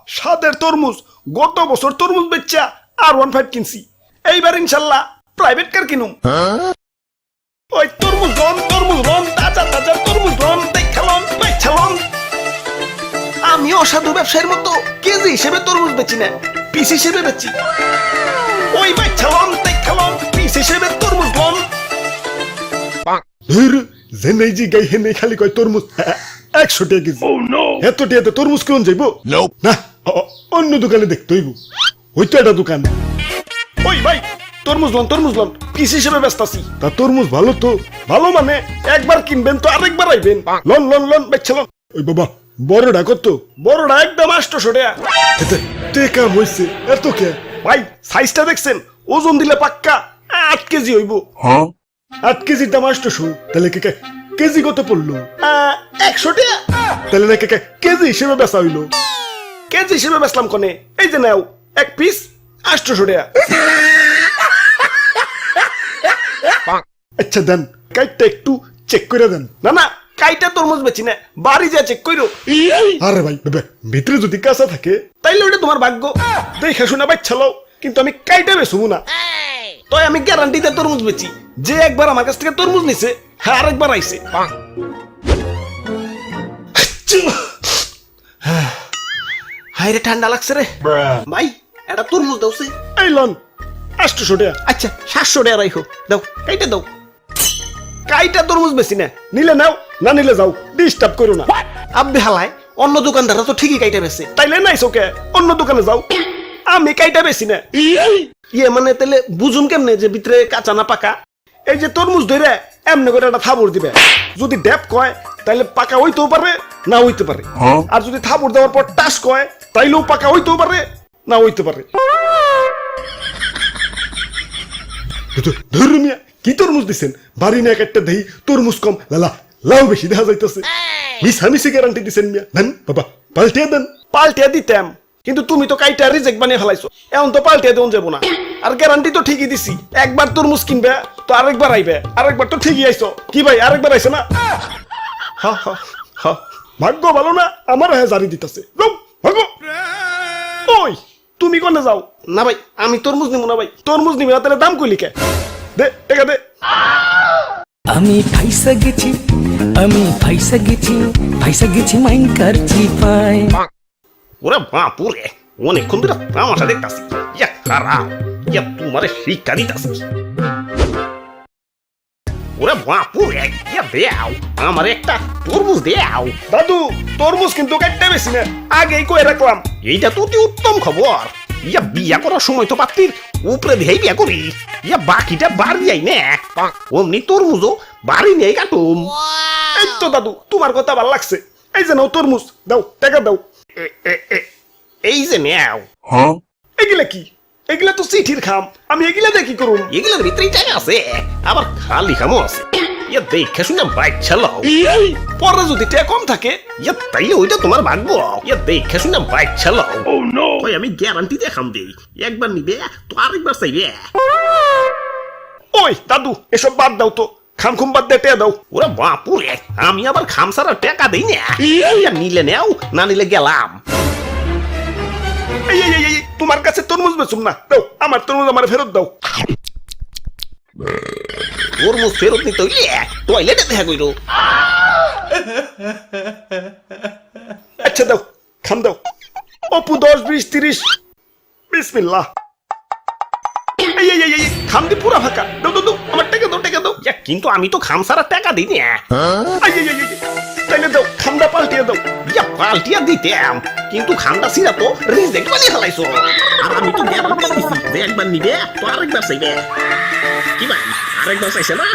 স্বাদের তরমুজ। গত বছর তরমুজ বেচা R15 কিনছি, এইবার ইনশাল্লাহ প্রাইভেট কার কিনুম। ওই তরমুজ রন তাজা তাজা তরমুজ রন দেখালন বেচালন। আমি অসাধু ব্যবসায়ীর মতো কেজি হিসেবে তরমুজ বেচি না, পিস হিসেবে বেচি। ওই বেচালন দেখালন পিস হিসেবে তরমুজ রন। জেনে জি গাই হেনে খালি কয় তরমুজ 100 টাকা কেজি। এত টাকাতে তরমুজ কেমন যাইব? না, অন্য দোকানে দেখতে হইব। ওই তো একটা দোকান। ওই ভাই তরমুজ লন পিস হিসেবে ব্যস্তাছি। তা তরমুজ ভালো তো? ভালো মানে একবার কিনবেন তো আরেকবার আইবেন। লন বেচলন। ওই বাবা বড়টা কত? বড়টা একদম 800 টাকা। টেকা হইছে এত কে? ভাই সাইজটা দেখছেন? ওজন দিলে পাক্কা 8 কেজি হইব। 8 কেজির দাম 800, তাহলে কেজি কত পড়লো? 100 টাকা। তাহলে না কেজি হিসেবে বেচা হইলো। কেজি হিসেবে বেচলাম কোনে? এই যে নাও এক পিস 800 টাকা। আচ্ছা দেন, কাইটটা একটু চেক করে দেন। না কাইটা তরমুজ বেচি না, বাড়ি যা চেক কইরো। আরে ভাই ভিতরে যদি কাঁচা থাকে তাইলে ওটা তোমার ভাগ্য। দেখে শুনে বাচ্চালো, কিন্তু আমি কাইটা বেচবো না। তাই আমি গ্যারান্টিতে তরমুজ বেচি। যে একবার আমার কাছ থেকে তরমুজ নিছে, হ্যাঁ আরেকবার আইছে। হাই রে ঠান্ডা লাগছে রে ভাই, এটা তরমুজ দাও সে। এই লন 800 টাকা। আচ্ছা 700 টাকা রাখো, দাও কাইটা দাও। কাইটা তরমুজ বেশি না, নিলে নাও না নিলে যাও, ডিস্টার্ব করো না। আব্বে হালায়, অন্য দোকানদাররা তো ঠিকই কাইটা বেচে, তাইলে নাইছো কে? অন্য দোকানে যাও। আমি কাইটা বেশি না। ইয়ে মানে তাহলে বুঝুন কেমনে যে ভিতরে কাঁচা না পাকা? এই যে তরমুজ ধরে এমনি করে একটা থাবড় দিবে। যদি ড্যাপ কয় তাইলে পাকা হইতেও পারে না হইতে পারে, আর যদি থাবড় দেওয়ার পর টাস কয় তাইলেও পাকা হইতেও পারে না হইতে পারে। ধর্মিয়া কি তরমুজ দিচ্ছেন? বাড়ি না একটা দেহি তরমুজ কম লাউ বেশি দেখা যাইতেছে। মিশামিশি গ্যারান্টি দিচ্ছেন মিয়া। দেন বাবা পাল্টিয়ে দেন। পাল্টিয়ে দিতাম, কিন্তু তুমি তো কাইটা রিজেক্ট বানিয়ে ফেলাইছো, এখন তো পাল্টিয়ে দেন যাবো না। আর গ্যারান্টি তো ঠিকই দিছি, একবার তরমুজ কিনবে তো আরেকবার আইবে, আরেকবার তো ঠিকই আইছো। কি ভাই আরেকবার আইছে না? ভাগ্য ভালো না, আমার হ্যাঁ জারি দিতেছে। ওই তুমি কোনে যাও? না ভাই আমি তরমুজ নিব না। ভাই তরমুজ নিবি না তাহলে দাম কইলি কে? দে টাকা দে। আমি ফাইসা গেছি মাইন কারছি পাই। ওরে বাপুরে, অনেকক্ষণ ধরে তামাশা দেখতাছি। ইয়া খারাপ, ইয়া তোমারে শিক্ষা দিতাছি। ওরে বাপুরে, ইয়া দেও আমার একটা তরমুজ দেও। দাদু তরমুজ কিন্তু কাটতে বেশি না, আগেই কই রাখলাম। এইটা তো অতি উত্তম খবর। ইয়া বিয়া করার সময় তো পাত্রীর উপরে দিয়েই বিয়া করি, ইয়া বাকিটা বাড়ি যাই না। অমনি তরমুজও বাড়ি নিয়ে কাটুম। এই তো দাদু তোমার কথা ভালো লাগছে। এই যে নাও তরমুজ, দাও টাকা দাও। এই যে নেও। এগুলা কি? এগুলা তো চিঠির খাম, আমি এগুলা দিয়ে কি করুম? এগুলার ভিতরেই টাকা আছে, আবার খালি খামও আছে। ইয়া দেখে শুনে বাইক চালাও, পরে যদি টাকা কম থাকে ইয়া তাইলে ওইটা তোমার ভাগ্য। ইয়া দেখে শুনে বাইক চালাও। ওই আমি গ্যারান্টি দিয়ে খাম দেই, একবার নিবে তো আরেকবার চাইবে। ওই দাদু এসব বাদ দাও তো, খাম খুম বাদ দিয়ে টাকা দাও। ওরা বাপুরে, আমি আবার খাম ছাড়া টাকা দেই না। নিলে নেও, না নিলে গেলাম। তোমার কাছে তরমুজ বেচুম না, দাও আমার তরমুজ আমার ফেরত দাও। তরমুজ ফেরত নিতে হইলে টয়লেটে দেখা কইরো। আচ্ছা দাও, খাম দাও। অপু 10 20 30 বিসমিল্লাহ। খাম দি পুরা ফাঁকা। দাও আমার টাকা দাও। কিন্তু আমি তো খাম ছাড়া টাকা দিই না। তাইলে দাও খামটা পাল্টিয়ে দাও। ইয়া পাল্টিয়ে দিতাম, কিন্তু খামটা ছিড়া তো রিজেক্ট বানিয়ে ফেলাইছো। আর আমি তো গ্যারান্টি দিছি যে একবার নিবে তো আরেকবার চাইবে। কি ভাই আরেকবার চাইছে না?